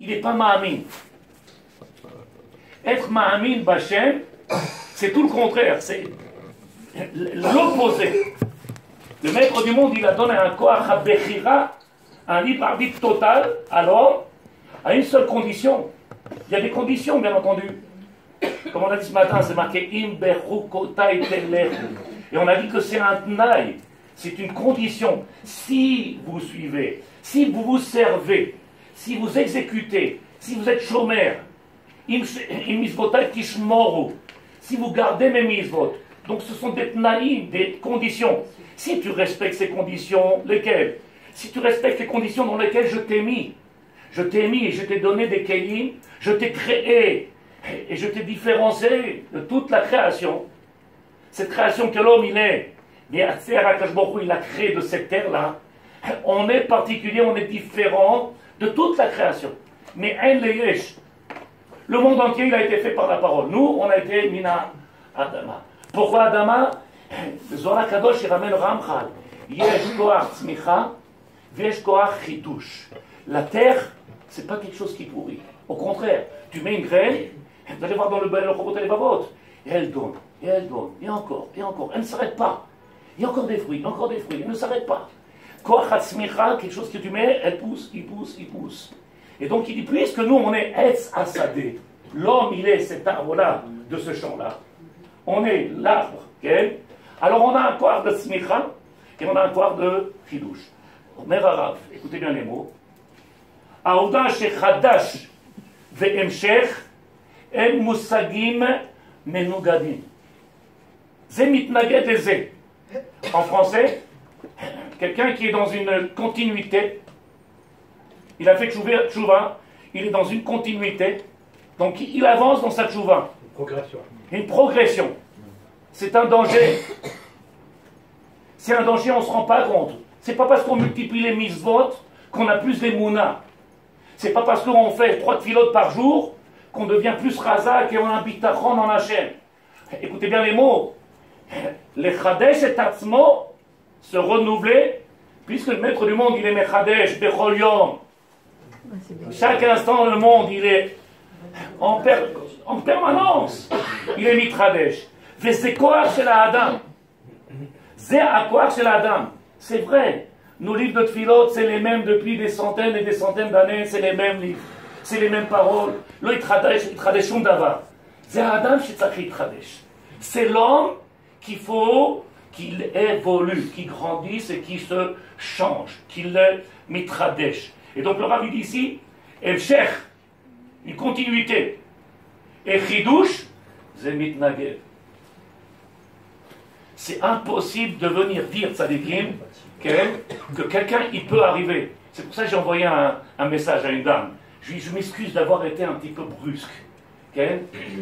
il n'est pas ma'amin. Être ma'amin b'Hashem, c'est tout le contraire, c'est l'opposé. Le maître du monde, il a donné un koach ha-bechira, un libre arbitre total, alors, à une seule condition. Il y a des conditions, bien entendu. Comme on a dit ce matin, c'est marqué im bechukotai telechu. Et on a dit que c'est un tnaï, c'est une condition. Si vous suivez, si vous vous servez, si vous exécutez, si vous êtes chômeur, im misvotai tishmoru, si vous gardez mes misvot, donc ce sont des tnaïs, des conditions. Si tu respectes ces conditions, lesquelles? Si tu respectes les conditions dans lesquelles je t'ai mis et je t'ai donné des kelim, je t'ai créé et je t'ai différencié de toute la création. Cette création que l'homme il est, il a créé de cette terre-là. On est particulier, on est différent de toute la création. Mais le monde entier il a été fait par la parole. Nous, on a été mina Adama. Pourquoi Adama? Zohar Kadosh il ramène Ramchal. Yesh koach tzmicha, vesh koach chitush. La terre, c'est pas quelque chose qui pourrit. Au contraire, tu mets une graine, vous allez voir dans le robot et les babotes, et elle donne, et encore, elle ne s'arrête pas. Il y a encore des fruits, elle ne s'arrête pas. Koach hatzmicha, quelque chose que tu mets, elle pousse, il pousse. Et donc il dit, puisque nous on est Etz Asadé, l'homme il est cet arbre-là, de ce champ-là, on est l'arbre, okay? Alors on a un koach de tzmicha, et on a un koach de chidush. Omer Arav, écoutez bien les mots. העובדה שחדש והמשך הם מושגים מנוגדים. זה מתנגד לזה. En français, quelqu'un qui est dans une continuité, il a fait tchouva, il est dans une continuité, donc il avance dans sa tchouva. Une progression. C'est un danger. C'est un danger, on ne se rend pas compte. C'est pas parce qu'on multiplie les misvot qu'on a plus les mounas. C'est pas parce qu'on fait 3 tfilotes par jour qu'on devient plus razak et on a un bitachon en Hachem. Écoutez bien les mots. Les chadesh et tatzmo, se renouveler, puisque le maître du monde il est mechadesh, bechol yom. Chaque instant le monde il est en permanence. Il est mitradesh. V'zeh koach shel ha'adam. Zeh ha'koach shel ha'adam. C'est vrai. Nos livres de Tfilot, c'est les mêmes depuis des centaines et des centaines d'années, c'est les mêmes livres, c'est les mêmes paroles. Lo yitchadesh shum davar. C'est Adam shetzach yitchadesh. C'est l'homme qu'il faut qu'il évolue, qu'il grandisse et qu'il se change, qu'il mitradesh. Et donc le Rav dit ici, Emshech, une continuité. Et chidush, c'est mitnaged. C'est impossible de venir dire tzadikim que quelqu'un, il peut arriver. C'est pour ça que j'ai envoyé un message à une dame. Je lui dis, je m'excuse d'avoir été un petit peu brusque.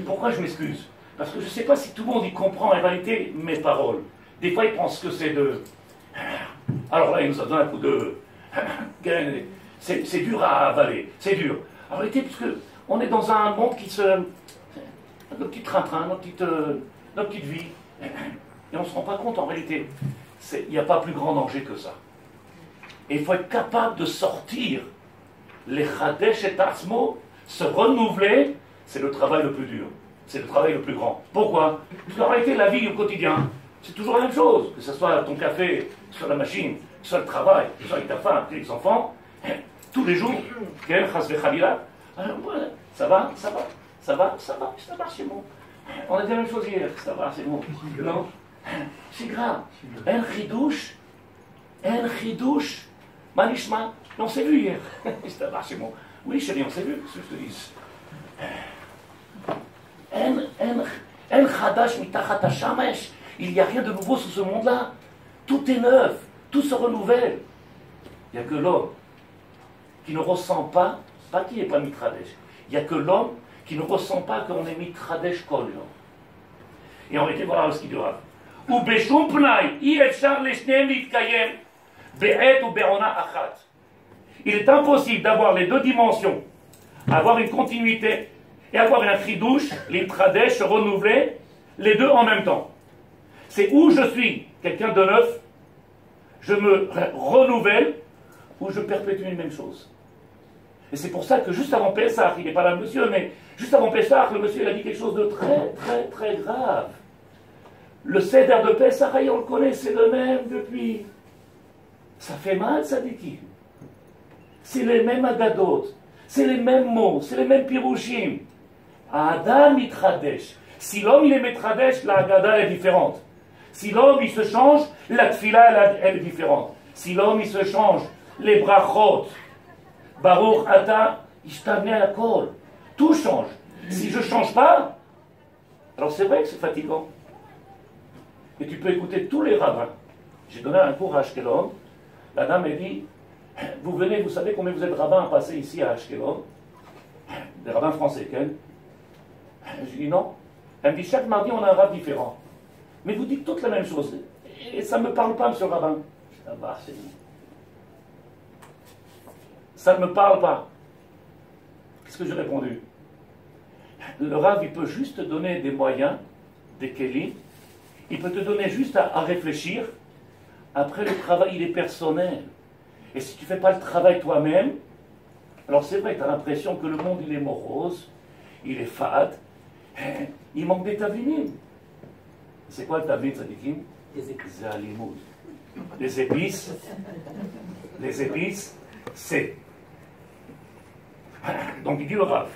Pourquoi je m'excuse? Parce que je ne sais pas si tout le monde y comprend en réalité mes paroles. Des fois, ils pensent que c'est de... Alors là, il nous a donné un coup de... C'est dur à avaler, c'est dur. En réalité, puisque on est dans un monde qui se... Notre petit train-train, notre petite vie. Et on ne se rend pas compte en réalité. Il n'y a pas plus grand danger que ça. Et il faut être capable de sortir les chadesh et tatzmo, se renouveler, c'est le travail le plus dur. C'est le travail le plus grand. Pourquoi? Parce qu'en réalité, la vie au quotidien, c'est toujours la même chose. Que ce soit ton café, que ce soit la machine, que ce soit le travail, que ce soit avec ta femme, avec les enfants, tous les jours, ça va chez moi. On a dit la même chose hier, ça va, c'est bon. Non, c'est grave. Un chidouche, manishma. On s'est vu hier. Ça va, c'est bon. Oui, chérie, on s'est vu, ce que je te dis. En chadash mitachat hashamesh. Il n'y a rien de nouveau sous ce monde-là. Tout est neuf, tout se renouvelle. Il n'y a que l'homme qui ne ressent pas qui n'est pas mitradesh. Il n'y a que l'homme qui ne ressent pas qu'on est mitradesh kol yom. Et en réalité, voilà ce qu'il dira. Ou beshum pnai, i-efshar leshneim litkayem, be'et ou be'ona achat. Il est impossible d'avoir les deux dimensions, avoir une continuité et avoir un chidouche, l'iltradesh, se renouveler, les deux en même temps. C'est où je suis quelqu'un de neuf, je me renouvelle, ou je perpétue une même chose. Et c'est pour ça que juste avant Pessah, il n'est pas là le monsieur, mais juste avant Pessah, le monsieur il a dit quelque chose de très très très grave. Le Seder de Pessah, on le connaît, c'est le même depuis. Ça fait mal, ça dit qui? C'est les mêmes agadot, c'est les mêmes mots, c'est les mêmes pirouchim. Adam mitradesh. Si l'homme il est mitradesh, la agada est différente. Si l'homme il se change, la tfila elle est différente. Si l'homme il se change, les brachot, Baruch Ata, Ishtameh Akol, tout change. Si je ne change pas, alors c'est vrai que c'est fatigant. Et tu peux écouter tous les rabbins. J'ai donné un cours à Ashkelon. La dame m'a dit, vous venez, vous savez combien vous êtes rabbins à passer ici à Ashkelon? Des rabbins français, quels? Je dis non. Elle me dit, chaque mardi on a un rabbin différent. Mais vous dites toutes la même chose. Et ça ne me parle pas, monsieur le rabbin. Je dis, ah bah, c'est dit. Ça ne me parle pas. Qu'est-ce que j'ai répondu? Le Rav, il peut juste te donner des moyens, des kélis. Il peut te donner juste à réfléchir. Après, le travail, il est personnel. Et si tu ne fais pas le travail toi-même, alors c'est vrai que tu as l'impression que le monde, il est morose, il est fade, il manque des tavinim. C'est quoi le tavin, tzadikim? C'est alimoud. Les épices, c'est. Donc il dit le Rav,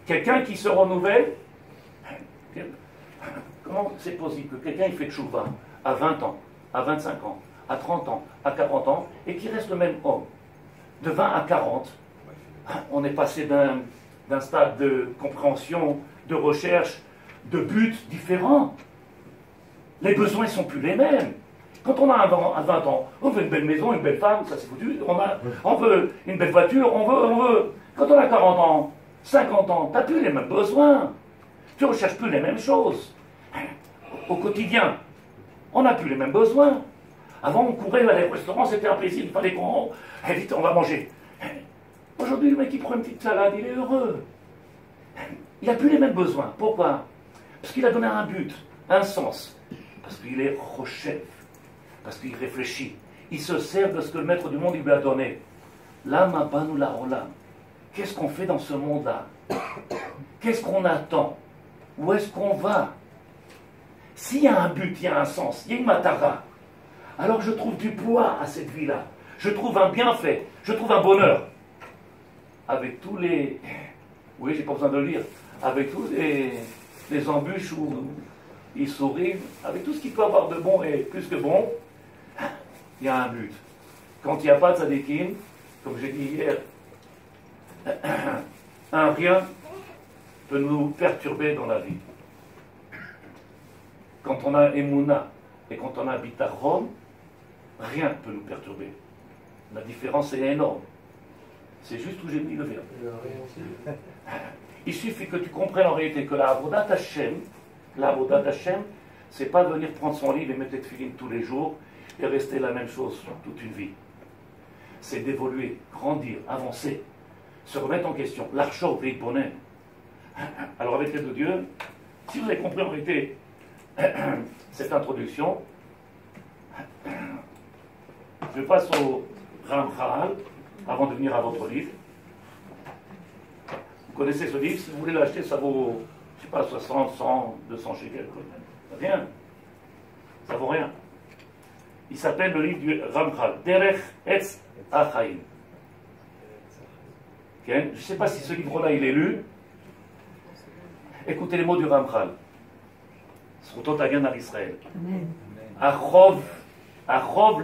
quelqu'un qui se renouvelle, comment c'est possible que quelqu'un il fait tchouva à 20 ans, à 25 ans, à 30 ans, à 40 ans, et qu'il reste le même homme? De 20 à 40, on est passé d'un stade de compréhension, de recherche, de buts différents. Les besoins ne sont plus les mêmes. Quand on a à 20 ans, on veut une belle maison, une belle femme, ça c'est foutu. On veut une belle voiture, on veut. Quand on a 40 ans, 50 ans, tu n'as plus les mêmes besoins. Tu ne recherches plus les mêmes choses. Au quotidien, on n'a plus les mêmes besoins. Avant, on courait à les restaurants, c'était un plaisir, il fallait qu'on... Vite, on va manger. Aujourd'hui, le mec qui prend une petite salade, il est heureux. Il n'a plus les mêmes besoins. Pourquoi? Parce qu'il a donné un but, un sens. Parce qu'il est rochef. Parce qu'il réfléchit. Il se sert de ce que le maître du monde il lui a donné. Lama banu la olam. Qu'est-ce qu'on fait dans ce monde-là? Qu'est-ce qu'on attend? Où est-ce qu'on va? S'il y a un but, il y a un sens, il y a une matara, alors je trouve du poids à cette vie-là. Je trouve un bienfait, je trouve un bonheur. Avec tous les... Oui, j'ai pas besoin de le lire. Avec tous les embûches où ils sourient, avec tout ce qu'il peut avoir de bon et plus que bon, il y a un but. Quand il n'y a pas de tzadikim, comme j'ai dit hier, un rien peut nous perturber dans la vie. Quand on a Emouna et quand on a Bitachon, rien ne peut nous perturber. La différence est énorme. C'est juste où j'ai mis le verbe. Il suffit que tu comprennes en réalité que la Avodat Hashem, c'est pas venir prendre son livre et mettre des tefilines tous les jours et rester la même chose toute une vie. C'est d'évoluer, grandir, avancer, se remettre en question. L'archot, le bonnet. Alors avec l'aide de Dieu, si vous avez compris en réalité cette introduction, je passe au Ramchal avant de venir à votre livre. Vous connaissez ce livre, si vous voulez l'acheter, ça vaut, je sais pas, 60, 100, 200 shekels. Rien. Ça vaut rien. Il s'appelle le livre du Ramchal, Derech Etz Achaim. Je ne sais pas si ce livre-là, il est lu. Écoutez les mots du Ramchal. Zchuto tagen al Israël. Achov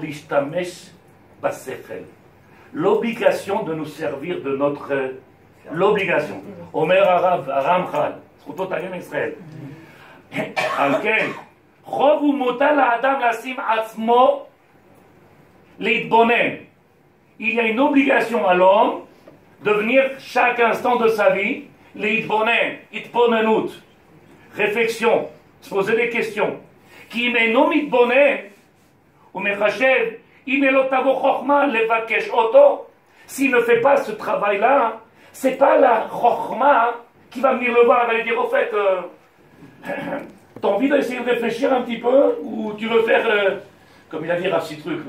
lishtamesh basechel. L'obligation de nous servir de notre... L'obligation. Omer Ramchal. Zchuto tagen al Israël. Al ken. Chov u'mutal ha'adam lasim atzmo leitbonen. Il y a une obligation à l'homme de venir chaque instant de sa vie, leitbonen, itbonenut, réflexion, se poser des questions. Qui n'est non mitbonen, ou mechashev, il n'est l'otavo chokhma levakesh oto. S'il ne fait pas ce travail-là, c'est pas la chokhma qui va venir le voir, elle va lui dire, au fait, t'as envie d'essayer de réfléchir un petit peu, ou tu veux faire, comme il a dit Rav Sitruk,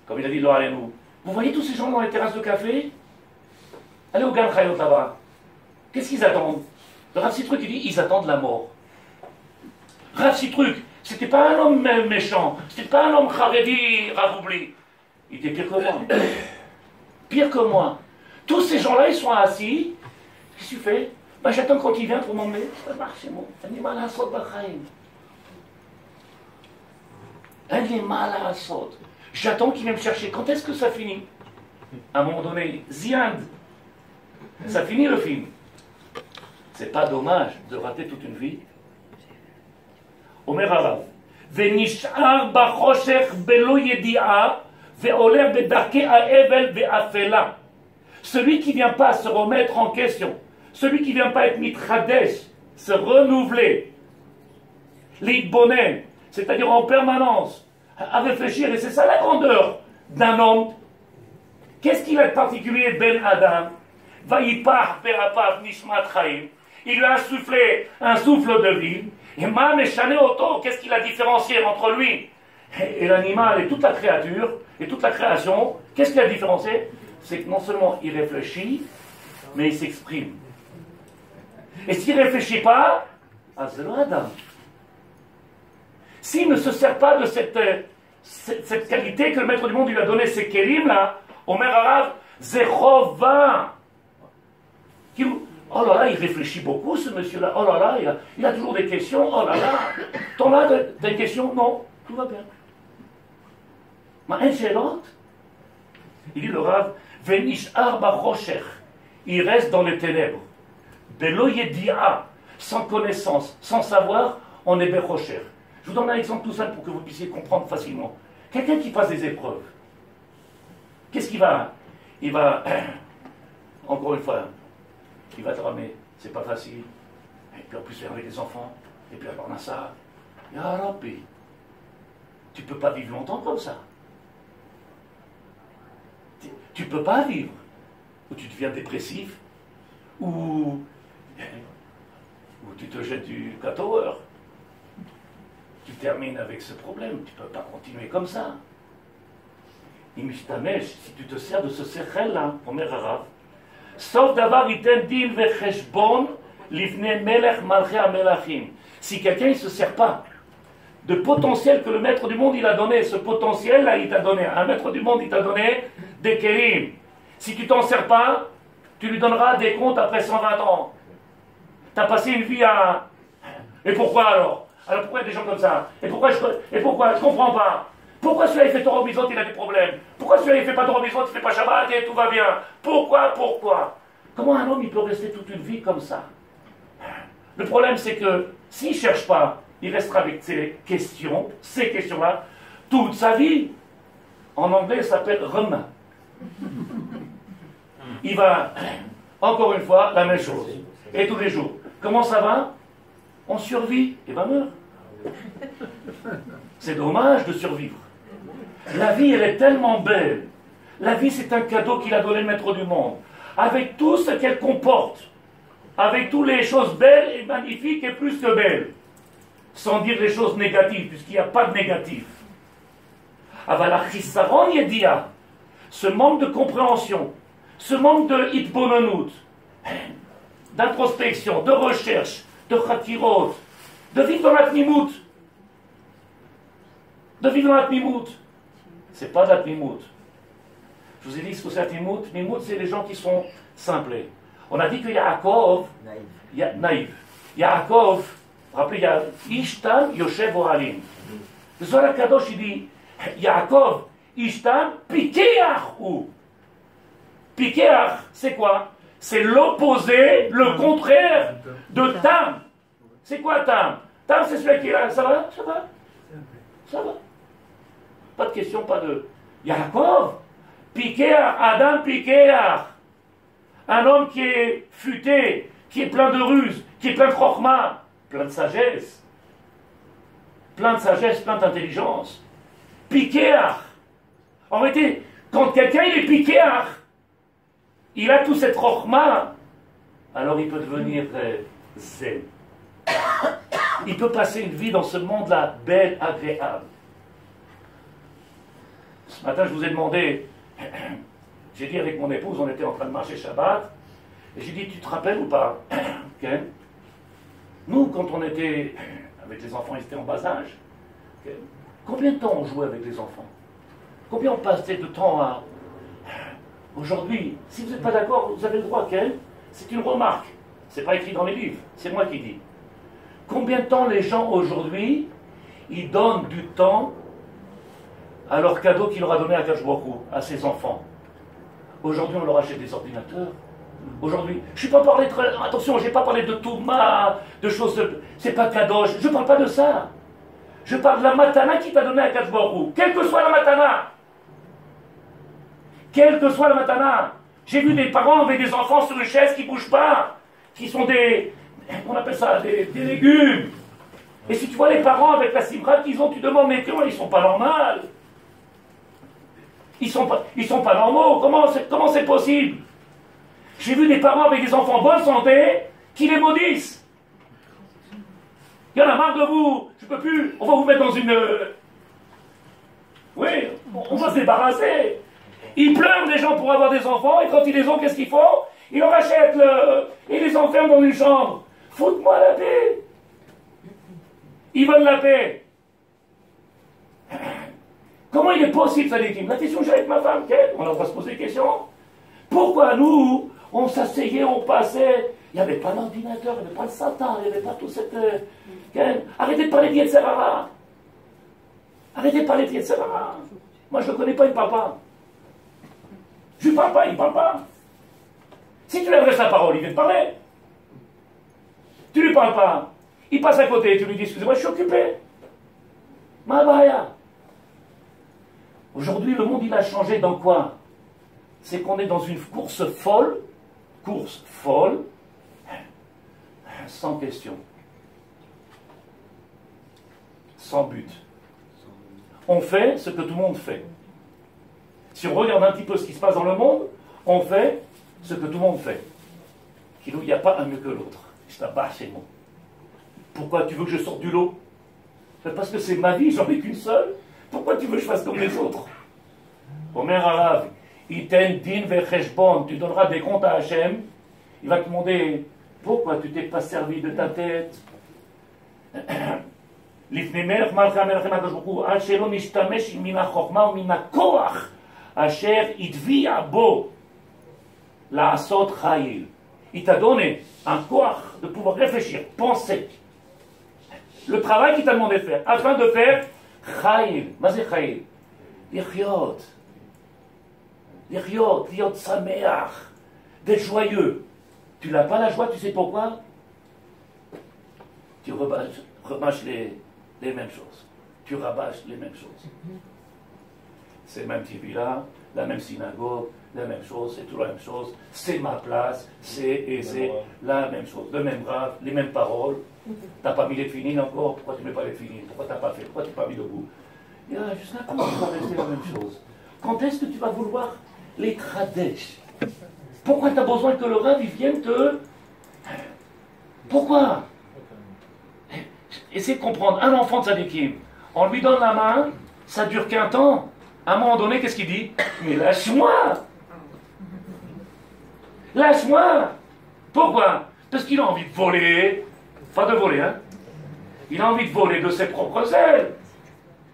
comme il a dit Lo Alenu. Vous voyez tous ces gens dans les terrasses de café? Allez au Gan Chayot là-bas. Qu'est-ce qu'ils attendent? Le Rav Sitruk, il dit, ils attendent la mort. Rav Sitruk, c'était pas un homme méchant, c'était pas un homme Haredi, Ravoubli. Il était pire que moi. Pire que moi. Tous ces gens-là, ils sont assis. Qu'est-ce que tu fais? Ben, j'attends quand il vient pour m'emmener. Ça marche, c'est bon. Animal à sot b'chaim. Animal à sot. J'attends qu'il vienne me chercher. Quand est-ce que ça finit? À un moment donné, Ziand. Ça finit le film. C'est pas dommage de rater toute une vie. Omer Harav. Venish'ar b'choshech belo yedi'a ve'oler bedarkei ha'evel ve'afela. Celui qui ne vient pas se remettre en question, celui qui ne vient pas être mitradesh, se renouveler, l'itbonen, c'est-à-dire en permanence, à réfléchir, et c'est ça la grandeur d'un homme. Qu'est-ce qu'il a de particulier, Ben Adam? Vayipach perapav nishmat chaim. Il lui a insufflé un souffle de vie. Et ma meshane oto, qu'est-ce qu'il a différencié entre lui et l'animal et toute la créature et toute la création? Qu'est-ce qu'il a différencié? C'est que non seulement il réfléchit, mais il s'exprime. Et s'il ne réfléchit pas, c'est le Adam. S'il ne se sert pas de cette qualité que le maître du monde lui a donné, ces kélim là, Omer Harav, Zechova. Oh là là, il réfléchit beaucoup ce monsieur-là. Oh là là, il a toujours des questions. Oh là là, t'en as des questions? Non, tout va bien. Ma enchelote. Il dit le Rav, Venish'ar b'choshech. Il reste dans les ténèbres. Belo yedi'a, sans connaissance, sans savoir, on est bechocher. Je vous donne un exemple tout simple pour que vous puissiez comprendre facilement. Quelqu'un qui passe des épreuves, qu'est-ce qu'il va? Il va, encore une fois, il va te ramener, c'est pas facile. Et puis en plus, il y avec des enfants, et puis on a ça. Ya Rabbi, tu peux pas vivre longtemps comme ça. Tu peux pas vivre. Ou tu deviens dépressif, ou tu te jettes du Tower. Tu termines avec ce problème, tu ne peux pas continuer comme ça. Imishtamesh, si tu te sers de ce sechel-là, Omer Harav, sauf d'avoir iten din vecheshbon livne melech malchei hamelachim. Si quelqu'un ne se sert pas de potentiel que le maître du monde il a donné, ce potentiel-là il t'a donné, un maître du monde il t'a donné des kérim. Si tu t'en sers pas, tu lui donneras des comptes après 120 ans. Tu as passé une vie à... Et pourquoi alors? Alors pourquoi il y a des gens comme ça? Et pourquoi je comprends pas? Pourquoi celui-là il fait Torah Mitzvot, il a des problèmes? Pourquoi celui-là il fait pas Torah Mitzvot, il fait pas Shabbat et tout va bien? Pourquoi? Comment un homme il peut rester toute une vie comme ça? Le problème c'est que s'il ne cherche pas, il restera avec ces questions-là, toute sa vie. En anglais ça s'appelle Rema. Il va, encore une fois, la même chose. Et tous les jours. Comment ça va? On survit et va meurt. C'est dommage de survivre. La vie, elle est tellement belle. La vie, c'est un cadeau qu'il a donné le maître du monde. Avec tout ce qu'elle comporte. Avec toutes les choses belles et magnifiques et plus que belles. Sans dire les choses négatives, puisqu'il n'y a pas de négatif. Avala chisaron yedia. Ce manque de compréhension, ce manque de hitbonanout, d'introspection, de recherche, de chatirot, de vivre dans la tnimout. De vivre dans la tnimout. C'est pas de la tnimout. Je vous ai dit ce que c'est la tnimout. Tnimout, c'est les gens qui sont simplés. On a dit que Yaakov, naïf. Yaakov, rappelez, il y a Ishtan, Yoshev, Ohalim. Le Zohar Kadosh, il dit, Yaakov, Ishtan, Pikeach ou. Pikeach, c'est quoi? C'est l'opposé, le contraire de Tam. C'est quoi Tam? Tam, c'est celui qui est là. Ça va? Ça va? Ça va. Pas de question, pas de... Yaakov, Pikeach, Adam Pikeach. Un homme qui est futé, qui est plein de ruse, qui est plein de chokhma, plein de sagesse. Plein de sagesse, plein d'intelligence. Pikeach. En réalité, quand quelqu'un il est Pikeach, il a toute cette chokhma, alors il peut devenir zen. Il peut passer une vie dans ce monde-là, belle, agréable. Ce matin, je vous ai demandé, j'ai dit avec mon épouse, on était en train de marcher Shabbat, et j'ai dit, tu te rappelles ou pas, Ken? Nous, quand on était avec les enfants, ils étaient en bas âge, Ken, combien de temps on jouait avec les enfants? Combien on passait de temps à... Aujourd'hui, si vous n'êtes pas d'accord, vous avez le droit, Ken. C'est une remarque. C'est pas écrit dans les livres, c'est moi qui dis. Combien de temps les gens aujourd'hui, ils donnent du temps à leur cadeau qu'il leur a donné à Akash Baruch Hu, à ses enfants? Aujourd'hui, on leur achète des ordinateurs. Aujourd'hui, je ne suis pas parlé très... Attention, je n'ai pas parlé de Touma, de choses... C'est pas Kadosh, je ne parle pas de ça. Je parle de la matana qui t'a donné à Akash Baruch Hu. Quelle que soit la matana. Quelle que soit la matana. J'ai vu des parents avec des enfants sur une chaise qui ne bougent pas, qui sont des... On appelle ça des légumes. Et si tu vois les parents avec la simra qu'ils ont, tu demandes, mais comment ils sont pas normaux? Ils sont pas normaux. Comment c'est possible? J'ai vu des parents avec des enfants en bonne santé qui les maudissent. Il y en a marre de vous. Je peux plus. On va vous mettre dans une... Oui, on va se débarrasser. Ils pleurent les gens pour avoir des enfants, et quand ils les ont, qu'est-ce qu'ils font? Ils leur achètent et les enferment dans une chambre. Foute-moi la paix. Ils veulent la paix. Comment il est possible, ça dit? La question que j'ai avec ma femme, on va se poser des questions. Pourquoi nous, on s'asseyait, on passait, il n'y avait pas d'ordinateur, il n'y avait pas de Satan, il n'y avait pas tout cette... Arrêtez de parler de Yetzerara. Arrêtez de parler de Yetzerara. Moi, je ne le connais pas, il ne parle pas. Je ne parle pas, il ne parle pas. Si tu lui adresses la parole, il vient te parler. Tu ne lui parles pas. Il passe à côté, tu lui dis, excusez-moi, je suis occupé. Ma baya. Aujourd'hui, le monde, il a changé dans quoi? C'est qu'on est dans une course folle, sans question, sans but. On fait ce que tout le monde fait. Si on regarde un petit peu ce qui se passe dans le monde, on fait ce que tout le monde fait. Il n'y a pas un mieux que l'autre. Je t'abasse, c'est bon. Pourquoi tu veux que je sorte du lot? Parce que c'est ma vie, j'en ai qu'une seule. Pourquoi tu veux que je fasse comme les autres? Omer Arav, Iten din vecheshbon, tu donneras des comptes à Hachem. Il va te demander, pourquoi tu t'es pas servi de ta tête? לפני מלך מלכי המלכים הקדוש ברוך הוא, עד שלא נשתמש מן החוכמה ומן הכוח אשר הטביע בו לעשות חיל. Il t'a donné un koach de pouvoir réfléchir, penser. Le travail qu'il t'a demandé de faire, afin de faire חיל. מה זה חיל? לחיות. להיות שמח, d'être joyeux. Tu n'as pas la joie, tu sais pourquoi? Tu remâches les mêmes choses. Tu rabâches les mêmes choses. C'est le même là, la même synagogue, la même chose, c'est tout la même chose. C'est ma place, c'est la même chose. Le même rave, les mêmes paroles. T'as pas mis les finines encore, pourquoi tu mets pas les finines? Pourquoi t'as pas fait? Pourquoi tu n'as pas mis debout? Et là, jusqu'à quand tu vas rester la même chose? Quand est-ce que tu vas vouloir les tradèches? Pourquoi tu as besoin que le rave il vienne te... Pourquoi? Essayez de comprendre. Un enfant de Tzadikim, on lui donne la main, ça dure qu'un temps. À un moment donné, qu'est-ce qu'il dit? Mais lâche-moi! Lâche-moi! Pourquoi? Parce qu'il a envie de voler. Pas de voler, hein? Il a envie de voler de ses propres ailes.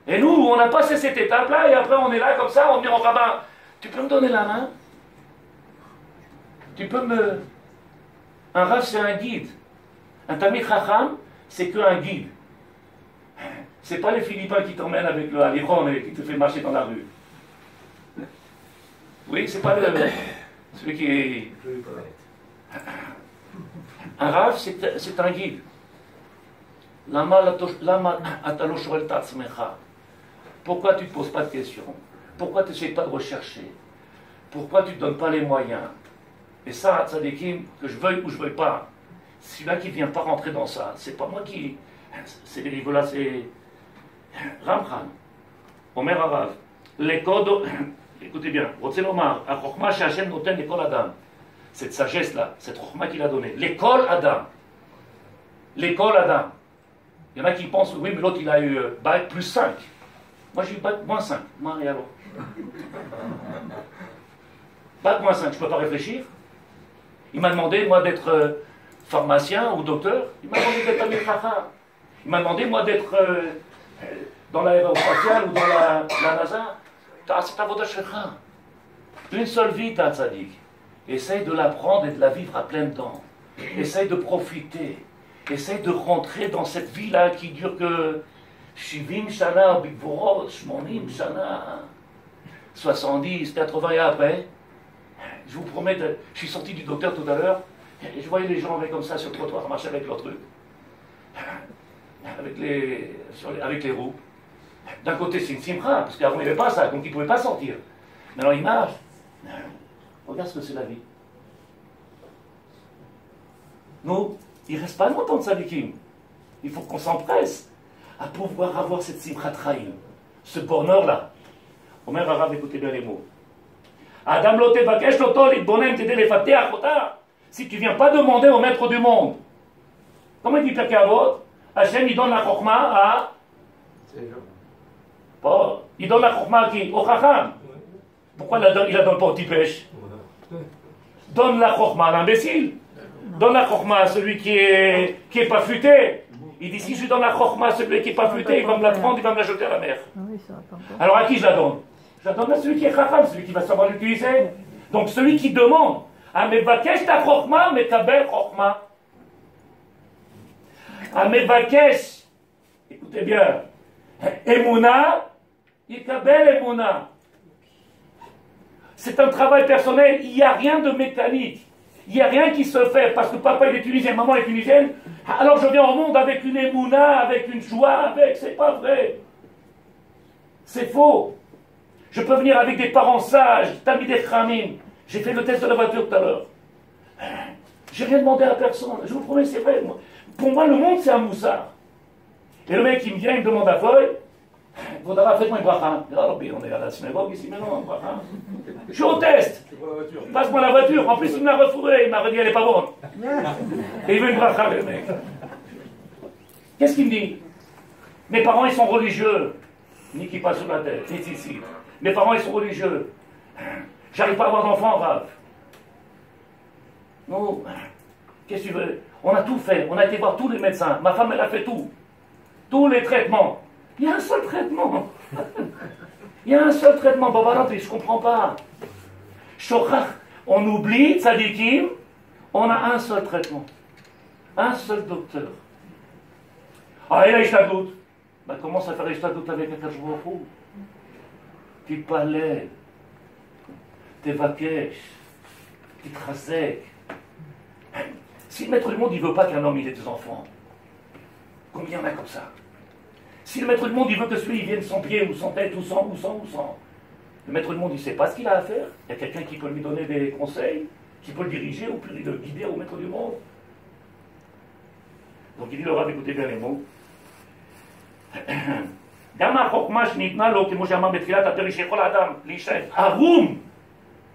Et nous, on a passé cette étape-là, et après on est là comme ça, on dit au rabbin, tu peux me donner la main? Tu peux me... Un rav, c'est un guide. Un tamid chacham, c'est qu'un guide. C'est pas les Philippins qui t'emmènent avec le haliron et qui te fait marcher dans la rue. Oui, c'est pas celui qui est... Un rav, c'est un guide. Pourquoi tu ne te poses pas de questions? Pourquoi tu n'essayes pas de rechercher? Pourquoi tu ne te donnes pas les moyens? Et ça, tzadikim, que je veuille ou je ne veuille pas, celui-là qui ne vient pas rentrer dans ça, c'est pas moi qui... C'est des niveaux-là, c'est... Ramchan, Omer Arav, l'école... Écoutez bien, Rotzelomar, a Chokhma Shachem noten l'école Adam. Cette sagesse-là, cette Chokhma qu'il a donnée. L'école Adam. L'école Adam. Il y en a qui pensent, oui, mais l'autre, il a eu bac plus 5. Moi j'ai eu bac moins 5. Moi, et alors bac moins 5, je ne peux pas réfléchir. Il m'a demandé, moi, d'être pharmacien ou docteur. Il m'a demandé d'être Amir Khacham. Il m'a demandé, moi, d'être dans l'aérospatiale ou dans la NASA. C'est à votre chemin. Une seule vie, t'as tzaddik. Essaye de la prendre et de la vivre à pleines dents. Essaye de profiter. Essaye de rentrer dans cette vie-là qui dure que 70 shana, bigvorot, 80 shana, 70, 80 et après. Je vous promets, je suis sorti du docteur tout à l'heure, et je voyais les gens comme ça sur le trottoir, marcher avec leur truc, avec les roues. D'un côté, c'est une simcha, parce qu'avant, il n'y avait pas ça, donc ils ne pouvaient pas sortir. Maintenant, ils marchent. Regarde ce que c'est la vie. Nous, il ne reste pas longtemps de tzadikim. Il faut qu'on s'empresse à pouvoir avoir cette simcha trahim, ce bonheur-là. Omer Arav, écoutez bien les mots. Adam lote bakesh loto litbonem t'aider les fateach ota. Si tu ne viens pas demander au maître du monde, comment il dit Pirkei Avot, Hachem il donne la chokma à... Bon, il donne la chokma à qui? Au chacham. Pourquoi il la donne pas au tipèche? Donne la chokma à l'imbécile. Donne la chokma à celui qui est pas futé. Il dit si je donne la chokma à celui qui est pas futé, il va me la prendre, il va me la jeter à la mer. Alors à qui je la donne? Je la donne à celui qui est chacham, celui qui va savoir l'utiliser. Donc celui qui demande, Amevakesh ta chokma, mekabel chokma. Amevakesh, écoutez bien, Emouna, Yekabel Emouna. C'est un travail personnel, il n'y a rien de mécanique. Il n'y a rien qui se fait parce que papa il est tunisien, maman est tunisienne. Alors je viens au monde avec une Emouna, avec une joie, c'est pas vrai. C'est faux. Je peux venir avec des parents sages, Talmidei Chachamim. J'ai fait le test de la voiture tout à l'heure. J'ai rien demandé à personne. Je vous promets, c'est vrai. Pour moi, le monde, c'est un moussard. Et le mec, il me vient, il me demande la feuille. Vaudra, faites-moi une bracha. On est à la synagogue ici, mais non, bracha. Je suis au test. Passe-moi la voiture. En plus, il me l'a refourré. Il m'a dit, elle n'est pas bonne. Et il veut une bracha, le mec. Qu'est-ce qu'il me dit? Mes parents, ils sont religieux. Ni qui passe sur la tête, ni ici. Mes parents, ils sont religieux. J'arrive pas à avoir d'enfant, Rav. Non. Qu'est-ce que tu veux? On a tout fait. On a été voir tous les médecins. Ma femme, elle a fait tout. Tous les traitements. Il y a un seul traitement. Il y a un seul traitement. Baba, je ne comprends pas. Shochach, on oublie, tzadikim, on a un seul traitement. Un seul docteur. Ah, et là, il doute. Ben, commence à faire doute avec un kajouafou. תתפלל, תבקש, תתחזק. Si le maître du monde, il ne veut pas qu'un homme ait des enfants, combien il y en a comme ça? Si le maître du monde, il veut que celui-là vienne sans pied, ou sans tête, ou sans, le maître du monde, il ne sait pas ce qu'il a à faire. Il y a quelqu'un qui peut lui donner des conseils, qui peut le diriger, ou peut le guider au maître du monde. Donc il dit le Rav, écoutez bien les mots. גם החוכמה שניתנה לו, כמו שאמר בתחילת הפרק, שיכול האדם להישאר ערום.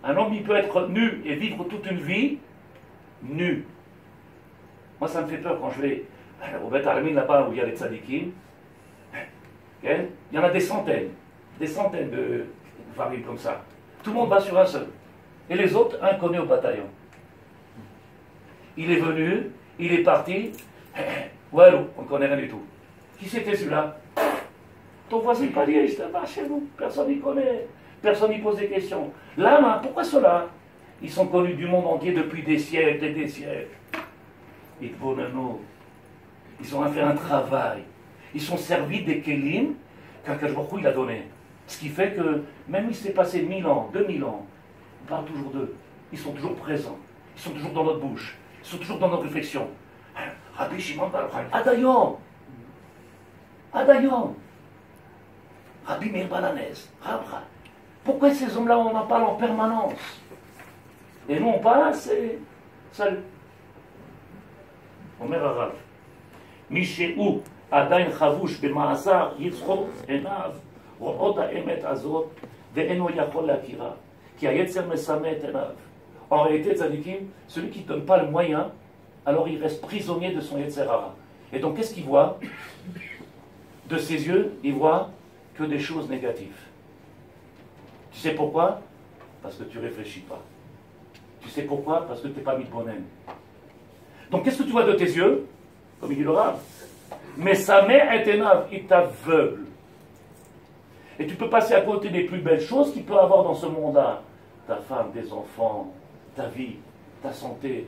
Un homme, il peut être nu et vivre toute une vie nu. Moi, ça me fait peur quand je vais au Beth Armin, là-bas où il y a les tzadikim. Il y en a des centaines de varim comme ça. Tout le monde va sur un seul. Et les autres, inconnus au bataillon. Il est venu, il est parti. Walou, on ne connaît rien du tout. Qui c'était celui-là? Ton voisin palier, je te bats chez vous. Personne n'y connaît. Personne n'y pose des questions. Là, pourquoi cela? Ils sont connus du monde entier depuis des siècles et des siècles. Ils ont fait un travail. Ils sont servis des kélim qu'Akadosh Baruch Hu il a donné. Ce qui fait que, même il s'est passé 1000 ans, 2000 ans, on parle toujours d'eux. Ils sont toujours présents. Ils sont toujours dans notre bouche. Ils sont toujours dans nos réflexions. Rabbi Shimon Bar Yochai, Adayom. Rabbi Meir Balanès, Rabra. Pourquoi ces hommes-là, on en parle en permanence? Et nous, on parle, c'est salut. Omer Arav. Mishéou, Adain Chavouch, Bema'asar, Yitzchok, Enav, Ro'ot ha'emet azot, ve'eno yachol l'akira, ki ha'yetzer mesamet enav. En réalité, tzadikim, celui qui ne donne pas le moyen, alors il reste prisonnier de son Yetzer Hara. Et donc, qu'est-ce qu'il voit? De ses yeux, il voit que des choses négatives. Tu sais pourquoi? Parce que tu ne réfléchis pas. Tu sais pourquoi? Parce que tu n'es pas mis de bonhomme. Donc qu'est-ce que tu vois de tes yeux? Comme il dit le Rav. Mais sa mère est énorme, il t'aveugle. Et tu peux passer à côté des plus belles choses qu'il peut avoir dans ce monde-là. Ta femme, tes enfants, ta vie, ta santé,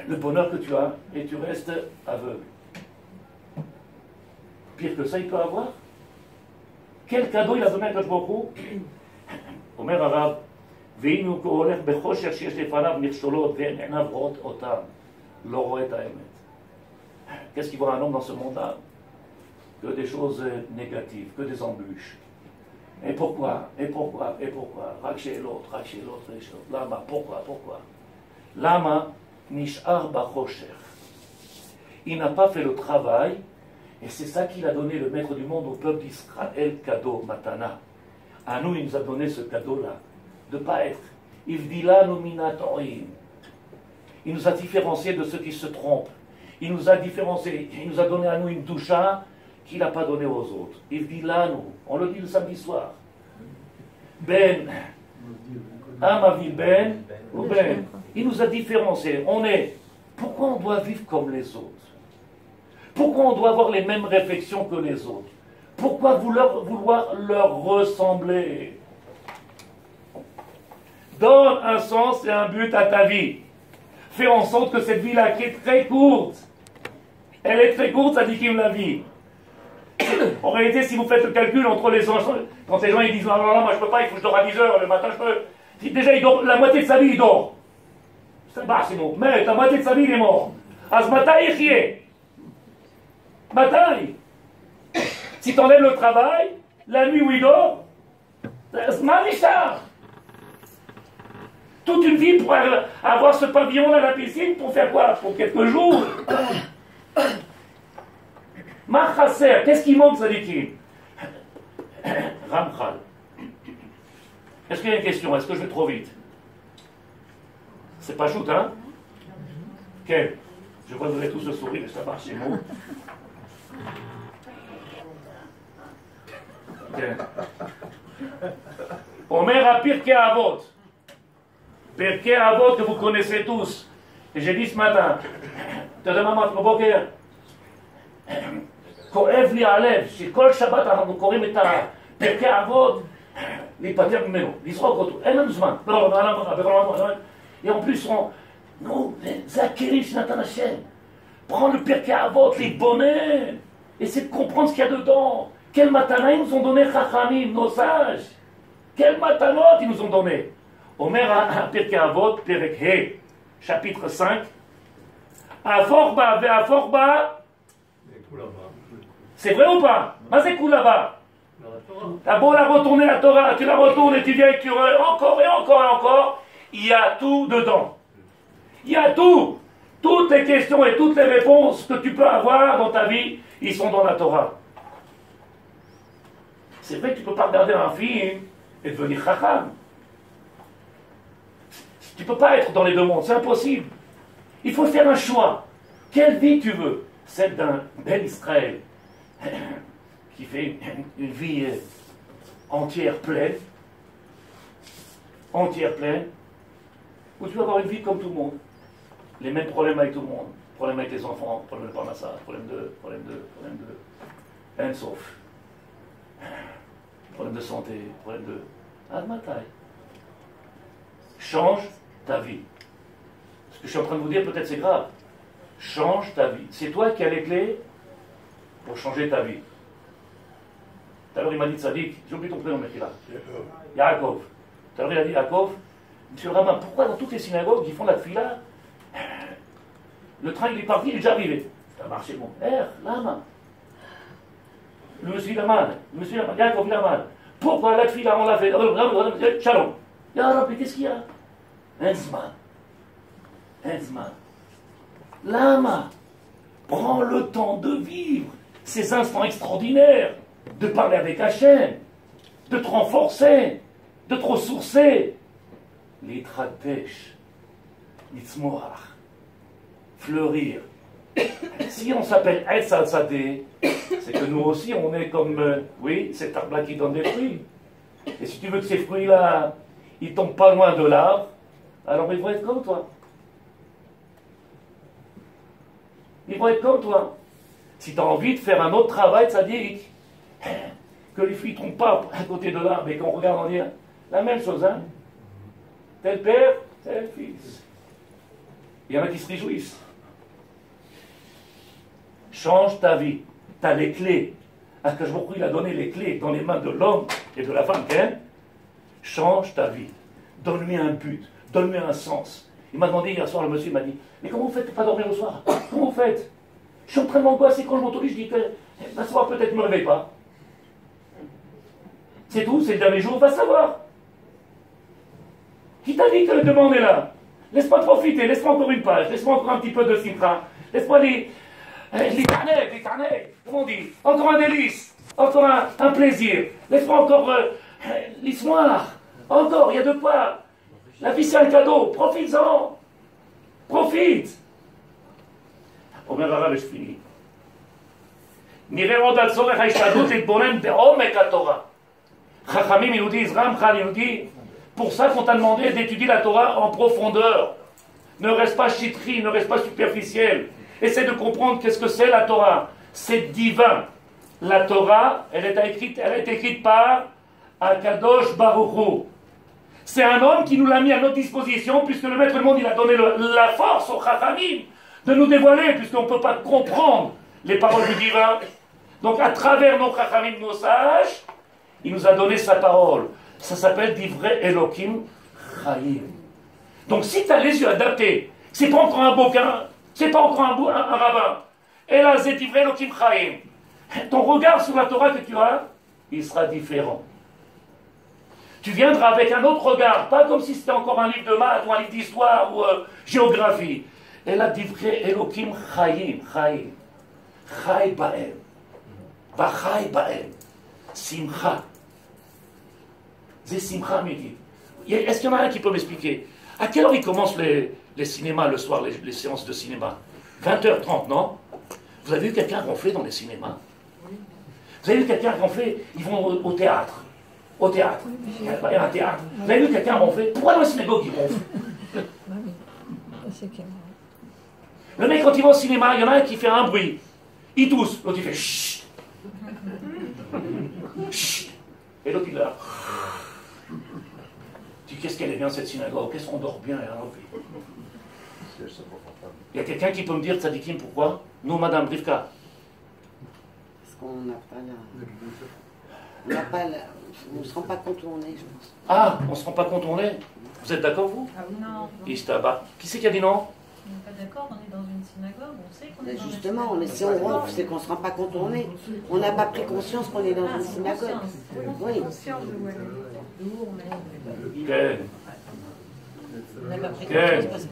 le bonheur que tu as, et tu restes aveugle. Pire que ça, il peut avoir. Quel cadeau il a donné à Kadosh Baruch Hu? Omer Arav, Veinu koholech bechosher sheyesh lefanav nichsholot ve'en einav ro'ot otam, lo ro'et ha'emet. Qu'est-ce qu'il voit un homme dans ce monde-là? Que des choses négatives, que des embûches. Et pourquoi? Et pourquoi? Et pourquoi? Rak chez l'autre, rak chez l'autre, rak chez l'autre. Lama, pourquoi? Lama nish'ar bachosher. Il n'a pas fait le travail, et c'est ça qu'il a donné le maître du monde au peuple d'Israël, cadeau, matana. À nous, il nous a donné ce cadeau-là, de ne pas être. Ivdilanu minatoim. Il nous a différenciés de ceux qui se trompent. Il nous a différenciés, il nous a donné à nous une doucha qu'il n'a pas donnée aux autres. Ivdilanu, on le dit le samedi soir. Ben, Amavil Ben, ou Ben. Il nous a différenciés. On est. Pourquoi on doit vivre comme les autres? Pourquoi on doit avoir les mêmes réflexions que les autres? Pourquoi vouloir leur ressembler? Donne un sens et un but à ta vie. Fais en sorte que cette vie-là, qui est très courte, elle est très courte, ça dit qu'il la vie. En réalité, si vous faites le calcul entre les gens, quand les gens ils disent non, moi je peux pas, il faut que je dors à 10 heures, le matin je peux. Si déjà il dort, la moitié de sa vie il dort. C'est bon, mais la moitié de sa vie il est mort. À ce matin il y est. Bataille. Si tu enlèves le travail, la nuit où il dort, c'est Marisha. Toute une vie pour avoir ce pavillon-là à la piscine, pour faire quoi? Pour quelques jours. Machasser, qu'est-ce qui manque, Sadikim? Ramchal. Est-ce qu'il y a une question? Est-ce que je vais trop vite? C'est pas shoot, hein? Quel? Je vois que vous avez tous le sourire, ça marche chez moi. Omer à Pirkei Avot. Pirkei Avot que vous connaissez tous. Et j'ai dit ce matin, כואב לי הלב שכל שבת אנחנו קוראים את פרקי אבות להיפטר ממנו, לזרוק אותו, אין לנו זמן. Et en plus, non, זה הכלים שנתן השם. Prends le Pirkei Avot, les bonnets, essaie de comprendre ce qu'il y a dedans. Quel matana ils nous ont donné, Chachamim, nos sages? Quel matanot ils nous ont donné? Omer à Pirkei Avot, Perek He, chapitre 5. Aforba ve'aforba. C'est vrai ou pas? Mais c'est cool là-bas. T'as beau la retourner la Torah, tu la retournes et tu viens et tu encore et encore et encore. Il y a tout dedans. Il y a tout. Toutes les questions et toutes les réponses que tu peux avoir dans ta vie, ils sont dans la Torah. C'est vrai que tu ne peux pas regarder un film et devenir chacham. Tu ne peux pas être dans les deux mondes, c'est impossible. Il faut faire un choix. Quelle vie tu veux? Celle d'un bel Israël qui fait une vie entière pleine, ou tu vas avoir une vie comme tout le monde. Les mêmes problèmes avec tout le monde. Problème avec les enfants, problème de parnassa, problème de sauf. Problème de santé, problème de Admatai. Change ta vie. Ce que je suis en train de vous dire, peut-être c'est grave. Change ta vie. C'est toi qui as les clés pour changer ta vie. Tout à l'heure, il m'a dit Tzadik, j'ai oublié ton prénom, mais qui est là. Yaakov. Tout à l'heure, il a dit Yaakov, monsieur le rabbin, pourquoi dans toutes les synagogues, ils font la tfila? Le train, il est parti, il est déjà arrivé. Ça a marché, bon. Lama. Le monsieur Laman, Yaakov Laman. Pourquoi la tfila, on l'a fait? Shalom. Ya Rabbi, qu'est-ce qu'il y a? Henzman. Lama. Prends le temps de vivre ces instants extraordinaires, de parler avec Hachem, de te renforcer, de te ressourcer. L'itratèche, l'itzmoach, fleurir, Si on s'appelle Etz Atzadeh, c'est que nous aussi, on est comme, oui, cet arbre-là qui donne des fruits. Et si tu veux que ces fruits-là, ils tombent pas loin de l'arbre, alors ils vont être comme toi. Ils vont être comme toi. Si tu as envie de faire un autre travail, ça dit que les fruits ne tombent pas à côté de l'arbre et qu'on regarde, on dit la même chose, hein. Tel père, tel fils. Il y en a qui se réjouissent. Change ta vie. Tu as les clés. Akadosh Baruch Hu, il a donné les clés dans les mains de l'homme et de la femme. Change ta vie. Donne-lui un but. Donne-lui un sens. Il m'a demandé hier soir, le monsieur m'a dit, mais comment vous faites pour pas dormir le soir? Comment vous faites? Je suis en train de m'angoisser quand je m'autorise, je dis que va savoir, peut-être ne me réveille pas. C'est tout, c'est le dernier jour, va savoir. Qui t'a dit que le demande est là? Laisse-moi profiter, laisse-moi encore une page, laisse-moi encore un petit peu de simcha, laisse-moi les carnets, comment on dit? Encore un délice, encore un plaisir, laisse-moi encore l'histoire, encore, il y a de quoi. La vie c'est un cadeau, profites-en, profite. אומר הרב השפיני, נראה עוד על צורך ההשתדלות להתבונן בעומק התורה. חכמים יהודי, רמח"ל יהודי, pour ça qu'on t'a demandé d'étudier la Torah en profondeur. Ne reste pas chitri, ne reste pas superficiel. Essaie de comprendre qu'est-ce que c'est la Torah. C'est divin. La Torah, elle est écrite par Akadosh Baruch Hu. C'est un homme qui nous l'a mis à notre disposition, puisque le Maître du monde, il a donné la force aux Chachamim de nous dévoiler, puisqu'on ne peut pas comprendre les paroles du divin. Donc à travers nos Chachamim, nos sages, il nous a donné sa parole. Ça s'appelle Divrei Elokim Chaim. Donc si tu as les yeux adaptés, c'est pas encore un bouquin, c'est pas encore un rabbin. Et là, c'est Divrei Elokim Chaim. Ton regard sur la Torah que tu as, il sera différent. Tu viendras avec un autre regard, pas comme si c'était encore un livre de maths ou un livre d'histoire ou géographie. Et là, Divrei Elokim Chaim, Chaim. Chai Baem. Vachai Baem. Simcha. C'est Simcha Midi. Est-ce qu'il y en a un qui peut m'expliquer? À quelle heure ils commencent les cinémas le soir, les séances de cinéma? 20h30, non? Vous avez vu quelqu'un ronfler dans les cinémas? Vous avez vu quelqu'un ronfler? Ils vont au théâtre. Au théâtre. Il y a un théâtre. Vous avez vu quelqu'un ronfler? Pourquoi dans la synagogue ils ronflent? Le mec, quand il va au cinéma, il y en a un qui fait un bruit. Il tousse. L'autre, il fait chut. Chut. Et l'autre, il est là. Tu dis, qu'est-ce qu'elle est bien cette synagogue? Qu'est-ce qu'on dort bien? Il y a quelqu'un qui peut me dire, Tzadikim, pourquoi? Nous, Madame Rivka. Parce qu'on n'a pas la... On ne se rend pas compte où on est, je pense. Ah, on ne se rend pas compte où on est? Vous êtes d'accord, vous? Ah oui, non. Istaba. Qui c'est qui a dit non? On n'est pas d'accord, on est dans une synagogue, on sait qu'on est dans Justement, une mais si on ronfle, c'est qu'on ne se rend pas compte où on est. On n'a pas pris conscience qu'on est dans une synagogue. Oui. conscience de où elle est. D'où on est. Quel? On n'a pas pris Quel? conscience parce que